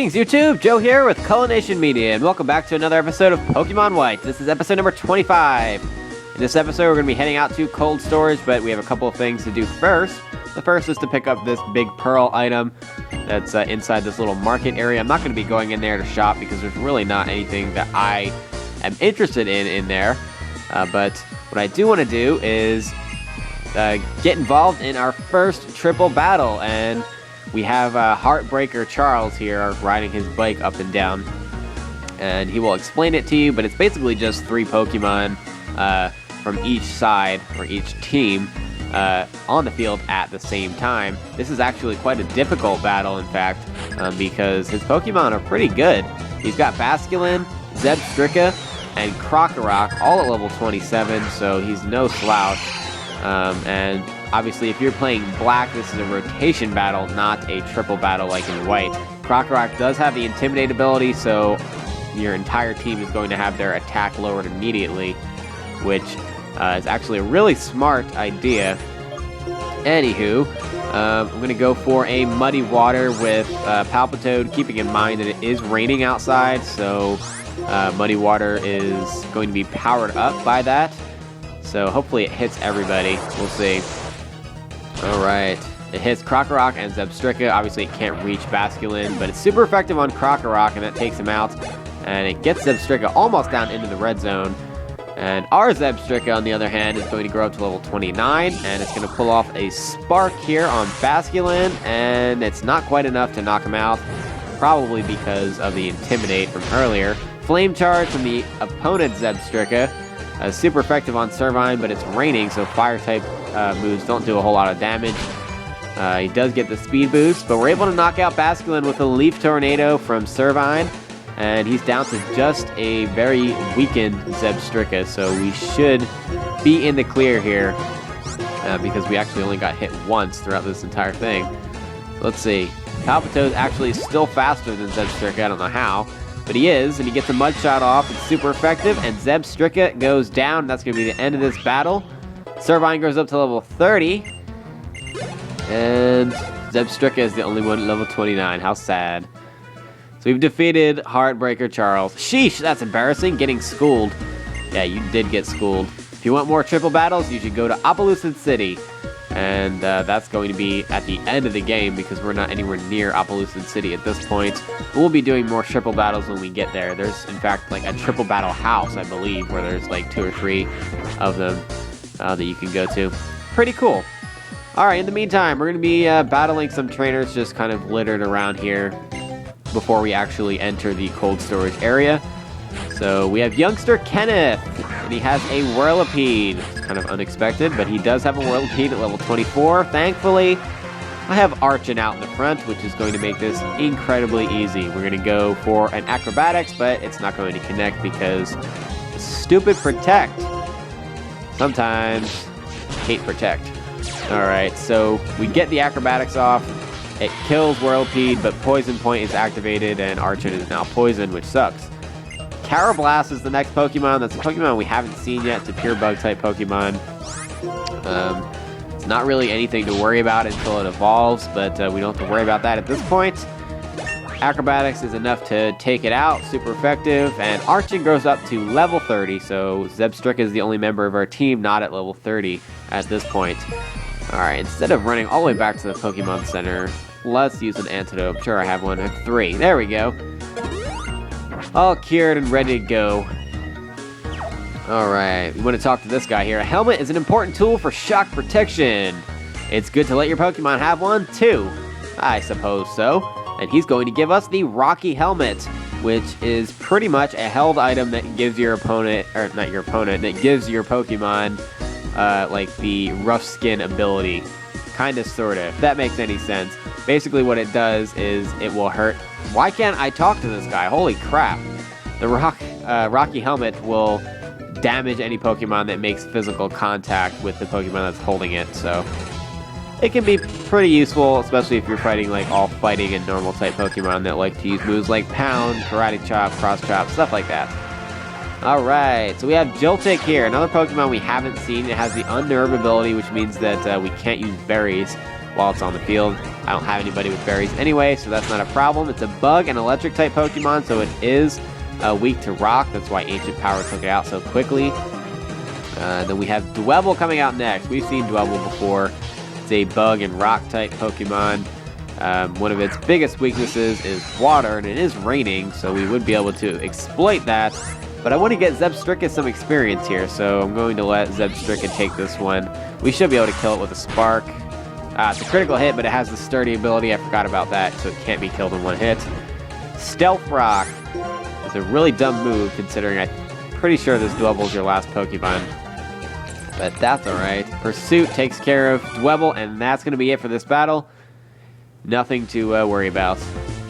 Greetings, YouTube! Joe here with Culination Media, and welcome back to another episode of Pokemon White. This is episode number 25. In this episode, we're going to be heading out to cold storage, but we have a couple of things to do first. The first is to pick up this big pearl item that's inside this little market area. I'm not going to be going in there to shop because there's really not anything that I am interested in there. But what I do want to do is get involved in our first triple battle, and we have Heartbreaker Charles here riding his bike up and down, and he will explain it to you, but it's basically just 3 Pokemon from each side, or each team, on the field at the same time. This is actually quite a difficult battle, in fact, because his Pokemon are pretty good. He's got Basculin, Zebstrika, and Krokorok, all at level 27, so he's no slouch. And obviously, if you're playing black, this is a rotation battle, not a triple battle like in white. Krokorok does have the Intimidate ability, so your entire team is going to have their attack lowered immediately, which is actually a really smart idea. Anywho, I'm going to go for a Muddy Water with Palpitoad, keeping in mind that it is raining outside, so Muddy Water is going to be powered up by that. So hopefully it hits everybody. We'll see. Alright. It hits Krokorok and Zebstrika. Obviously it can't reach Basculin, but it's super effective on Krokorok, and that takes him out. And it gets Zebstrika almost down into the red zone. And our Zebstrika, on the other hand, is going to grow up to level 29, and it's going to pull off a Spark here on Basculin, and it's not quite enough to knock him out, probably because of the Intimidate from earlier. Flame Charge from the opponent Zebstrika. Super effective on Servine, but it's raining, so Fire-type moves don't do a whole lot of damage. He does get the speed boost, but we're able to knock out Basculin with a Leaf Tornado from Servine, and he's down to just a very weakened Zebstrika, so we should be in the clear here, because we actually only got hit once throughout this entire thing. Let's see. Palpitoad actually is still faster than Zebstrika, I don't know how. But he is, and he gets a Mud Shot off. It's super effective, and Zebstrika goes down. That's going to be the end of this battle. Servine goes up to level 30. And Zebstrika is the only one at level 29. How sad. So we've defeated Heartbreaker Charles. Sheesh, that's embarrassing. Getting schooled. Yeah, you did get schooled. If you want more triple battles, you should go to Opelucid City. And that's going to be at the end of the game, because we're not anywhere near Opelucid City at this point. We'll be doing more triple battles when we get there. There's, in fact, like a triple battle house, I believe, where there's like 2 or 3 of them that you can go to. Pretty cool. Alright, in the meantime, we're going to be battling some trainers just kind of littered around here before we actually enter the cold storage area. So we have youngster Kenneth, and he has a Whirlipede. It's kind of unexpected, but he does have a Whirlipede at level 24. Thankfully, I have Archon out in the front, which is going to make this incredibly easy. We're going to go for an Acrobatics, but it's not going to connect because stupid Protect. Sometimes hate Protect. Alright, so we get the Acrobatics off. It kills Whirlipede, but Poison Point is activated, and Archon is now poisoned, which sucks. Carablast is the next Pokemon. That's a Pokemon we haven't seen yet. It's a pure Bug-type Pokemon. It's not really anything to worry about until it evolves, but we don't have to worry about that at this point. Acrobatics is enough to take it out. Super effective. And Archon grows up to level 30, so Zebstrika is the only member of our team not at level 30 at this point. Alright, instead of running all the way back to the Pokemon Center, let's use an antidote. I'm sure I have one. I have 3. There we go. All cured and ready to go. Alright, we want to talk to this guy here. A helmet is an important tool for shock protection. It's good to let your Pokemon have one, too. I suppose so. And he's going to give us the Rocky Helmet, which is pretty much a held item that gives your opponent, or not your opponent, that gives your Pokemon, like the rough skin ability. Kinda, sorta, if that makes any sense. Basically what it does is it will hurt. Why can't I talk to this guy? Holy crap. The Rocky Helmet will damage any Pokemon that makes physical contact with the Pokemon that's holding it, so it can be pretty useful, especially if you're fighting like all fighting and normal type Pokemon that like to use moves like Pound, Karate Chop, Cross Chop, stuff like that. Alright, so we have Joltik here, another Pokemon we haven't seen. It has the Unnerve ability, which means that we can't use berries while it's on the field. I don't have anybody with berries anyway, so that's not a problem. It's a bug and electric type Pokemon, so it is weak to rock. That's why Ancient Power took it out so quickly. Then we have Dwebble coming out next. We've seen Dwebble before. It's a bug and rock type Pokemon. One of its biggest weaknesses is water, and it is raining, so we would be able to exploit that. But I want to get Zebstrika some experience here, so I'm going to let Zebstrika take this one. We should be able to kill it with a Spark. It's a critical hit, but it has the Sturdy ability. I forgot about that, so it can't be killed in one hit. Stealth Rock is a really dumb move, considering I'm pretty sure this Dwebble is your last Pokemon. But that's alright. Pursuit takes care of Dwebble, and that's going to be it for this battle. Nothing to worry about.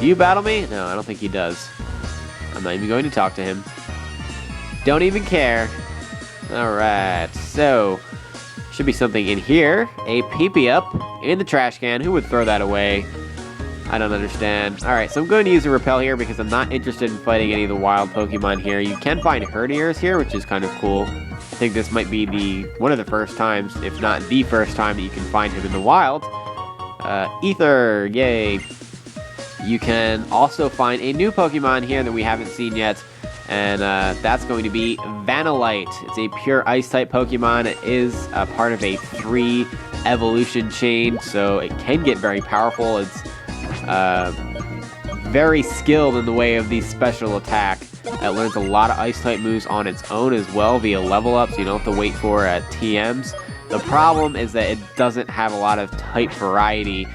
Do you battle me? No, I don't think he does. I'm not even going to talk to him. Don't even care. Alright, so should be something in here. A Peepee-Up in the trash can. Who would throw that away? I don't understand. Alright, so I'm going to use a Repel here because I'm not interested in fighting any of the wild Pokemon here. You can find Herdiers here, which is kind of cool. I think this might be one of the first times, if not the first time, that you can find him in the wild. Ether, yay. You can also find a new Pokemon here that we haven't seen yet. And that's going to be Vanillite. It's a pure Ice-type Pokemon. It is part of a 3 evolution chain, so it can get very powerful. It's very skilled in the way of the special attack. It learns a lot of Ice-type moves on its own as well via level ups. You don't have to wait for TMs. The problem is that it doesn't have a lot of type variety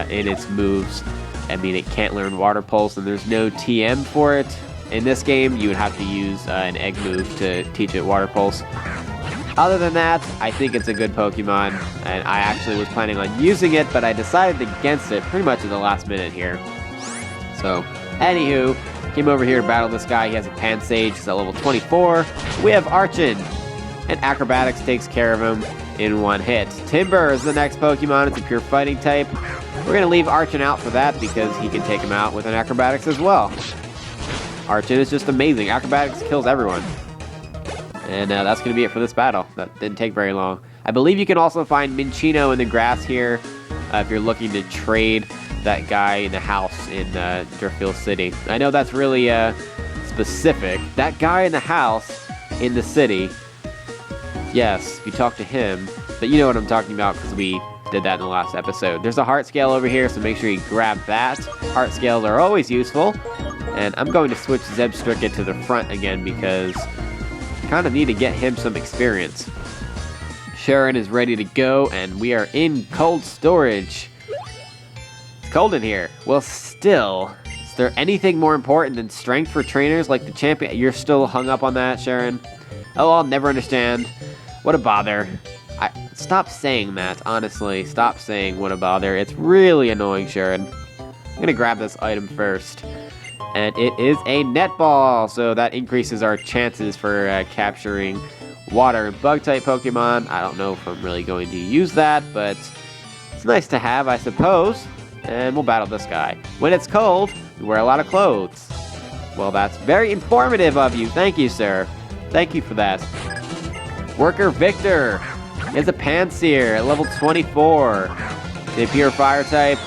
in its moves. I mean, it can't learn Water Pulse, and there's no TM for it. In this game, you would have to use an egg move to teach it Water Pulse. Other than that, I think it's a good Pokemon, and I actually was planning on using it, but I decided against it pretty much at the last minute here. So, anywho, came over here to battle this guy. He has a Pansage, he's at level 24. We have Archon, and Acrobatics takes care of him in one hit. Timber is the next Pokemon. It's a pure fighting type. We're going to leave Archon out for that because he can take him out with an Acrobatics as well. Archon is just amazing. Acrobatics kills everyone. And that's going to be it for this battle. That didn't take very long. I believe you can also find Minccino in the grass here if you're looking to trade that guy in the house in Driftfield City. I know that's really specific. That guy in the house in the city, yes, you talk to him, but you know what I'm talking about because we did that in the last episode. There's a heart scale over here, so make sure you grab that. Heart scales are always useful. And I'm going to switch Zebstrika to the front again because I kind of need to get him some experience. Sharon is ready to go, and we are in cold storage. It's cold in here. Well, still, is there anything more important than strength for trainers like the champion? You're still hung up on that, Sharon? Oh, I'll never understand. What a bother. Stop saying that, honestly. Stop saying what a bother. It's really annoying, Sharon. I'm going to grab this item first. And it is a netball, so that increases our chances for capturing water and bug-type Pokemon. I don't know if I'm really going to use that, but it's nice to have, I suppose. And we'll battle this guy. When it's cold, you wear a lot of clothes. Well, that's very informative of you. Thank you, sir. Thank you for that. Worker Victor is a Panseer at level 24. The pure fire type.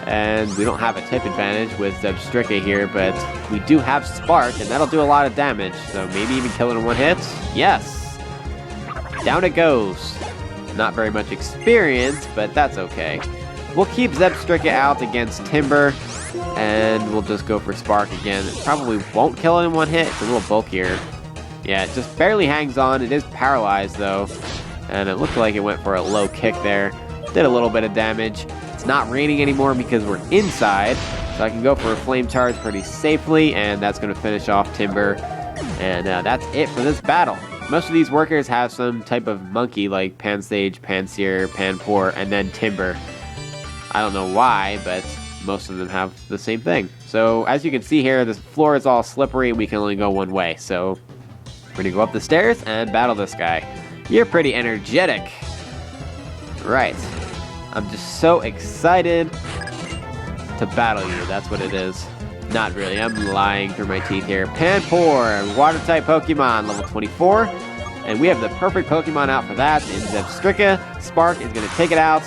And we don't have a type advantage with Zebstrika here, but we do have Spark, and that'll do a lot of damage. So maybe even kill it in one hit? Yes! Down it goes. Not very much experience, but that's okay. We'll keep Zebstrika out against Timber, and we'll just go for Spark again. It probably won't kill it in one hit. It's a little bulkier. Yeah, it just barely hangs on. It is paralyzed, though. And it looked like it went for a low kick there. Did a little bit of damage. It's not raining anymore because we're inside, so I can go for a Flame Charge pretty safely, and that's going to finish off Timber. And that's it for this battle. Most of these workers have some type of monkey like Pansage, Panseer, Panpour, and then Timber. I don't know why, but most of them have the same thing. So as you can see here, the floor is all slippery and we can only go one way. So we're going to go up the stairs and battle this guy. You're pretty energetic. Right. I'm just so excited to battle you. That's what it is. Not really. I'm lying through my teeth here. Panpour, Water-type Pokemon, level 24. And we have the perfect Pokemon out for that in Zebstrika. Spark is going to take it out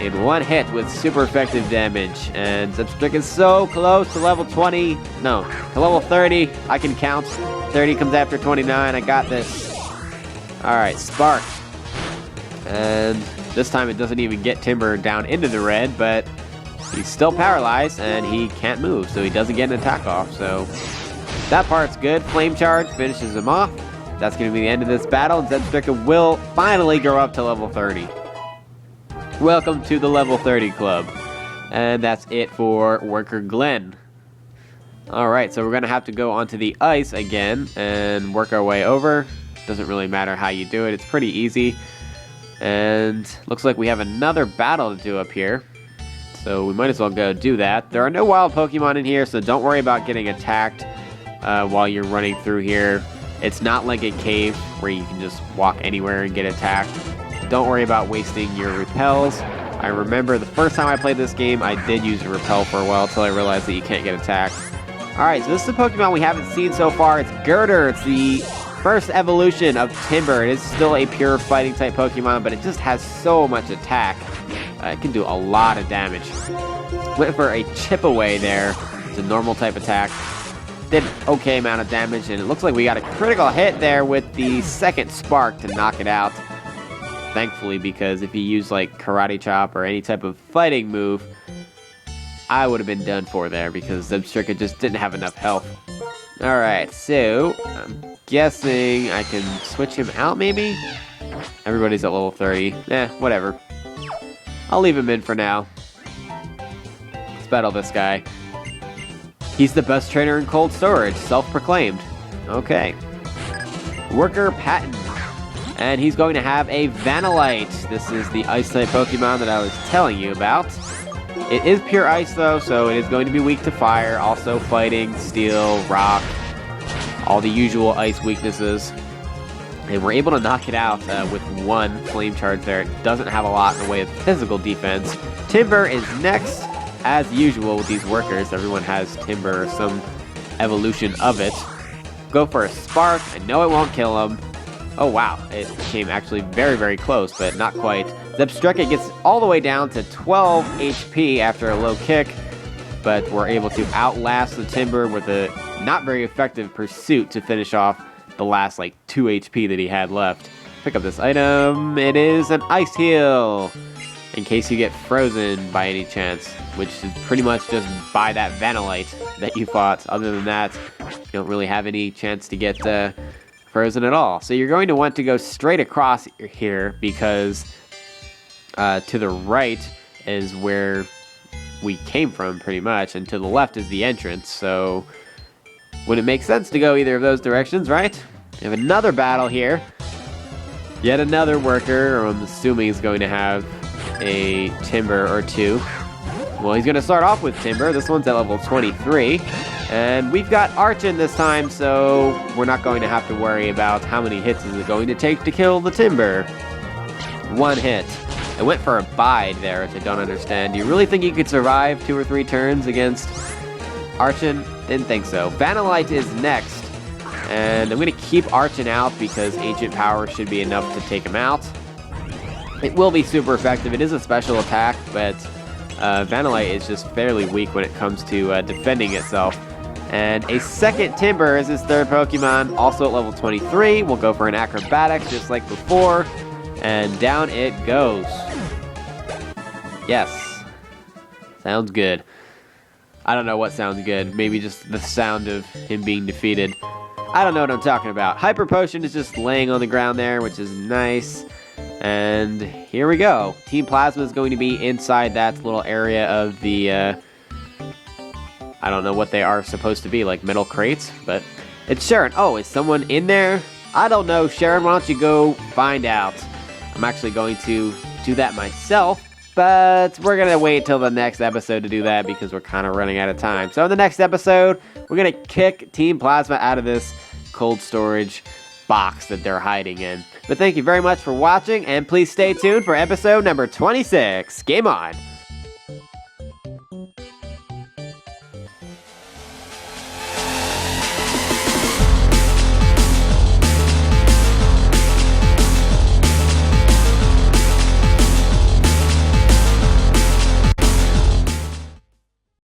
in one hit with super effective damage. And Zipstrick is so close to level 20. No, to level 30. I can count. 30 comes after 29. I got this. Alright, Spark. And this time it doesn't even get Timber down into the red, but he's still paralyzed and he can't move, so he doesn't get an attack off. So that part's good. Flame Charge finishes him off. That's going to be the end of this battle, and Zebstrika will finally grow up to level 30. Welcome to the level 30 club. And that's it for Worker Glenn. Alright, so we're going to have to go onto the ice again and work our way over. Doesn't really matter how you do it, it's pretty easy. And looks like we have another battle to do up here. So we might as well go do that. There are no wild Pokemon in here, so don't worry about getting attacked while you're running through here. It's not like a cave where you can just walk anywhere and get attacked. Don't worry about wasting your repels. I remember the first time I played this game, I did use a repel for a while until I realized that you can't get attacked. Alright, so this is a Pokemon we haven't seen so far. It's Girder. It's the first evolution of Timber. It is still a pure fighting type Pokemon, but it just has so much attack. It can do a lot of damage. Went for a chip away there. It's a normal type attack. Did an okay amount of damage, and it looks like we got a critical hit there with the second Spark to knock it out. Thankfully, because if he used like Karate Chop or any type of fighting move, I would have been done for there because Zebstrika just didn't have enough health. Alright, so I'm guessing I can switch him out maybe? Everybody's at level 30. Whatever. I'll leave him in for now. Let's battle this guy. He's the best trainer in cold storage, self-proclaimed. Okay. Worker Patton. And he's going to have a Vanillite. This is the Ice-type Pokemon that I was telling you about. It is pure ice though, so it is going to be weak to fire. Also fighting, steel, rock, all the usual ice weaknesses. And we're able to knock it out with one Flame Charge there. It doesn't have a lot in the way of physical defense. Timber is next. As usual with these workers, everyone has Timber or some evolution of it. Go for a Spark. I know it won't kill him. Oh wow, it came actually very, very close, but not quite. Zebstrika gets all the way down to 12 HP after a low kick, but we're able to outlast the Timber with a not very effective pursuit to finish off the last like 2 HP that he had left. Pick up this item. It is an Ice Heal, in case you get frozen by any chance, which is pretty much just by that Vanillite that you fought. Other than that, you don't really have any chance to get frozen at all. So you're going to want to go straight across here because to the right is where we came from pretty much, and to the left is the entrance. So would it make sense to go either of those directions, right? We have another battle here. Yet another worker, or I'm assuming he's going to have a Timber or two. Well, he's going to start off with Timber. This one's at level 23. And we've got Archon this time, so we're not going to have to worry about how many hits is it going to take to kill the Timber. One hit. I went for a bide there, which I don't understand. Do you really think you could survive 2 or 3 turns against Archon? Didn't think so. Vanillite is next. And I'm going to keep Archon out because Ancient Power should be enough to take him out. It will be super effective. It is a special attack, but Vanillite is just fairly weak when it comes to defending itself. And a second Timber is his third Pokemon, also at level 23. We'll go for an Acrobatics just like before. And down it goes. Yes. Sounds good. I don't know what sounds good. Maybe just the sound of him being defeated. I don't know what I'm talking about. Hyper Potion is just laying on the ground there, which is nice. And here we go. Team Plasma is going to be inside that little area of the, I don't know what they are supposed to be, like metal crates, but it's Sharon. Oh, is someone in there? I don't know. Sharon, why don't you go find out? I'm actually going to do that myself, but we're going to wait till the next episode to do that because we're kind of running out of time. So in the next episode, we're going to kick Team Plasma out of this cold storage box that they're hiding in. But thank you very much for watching, and please stay tuned for episode number 26. Game on!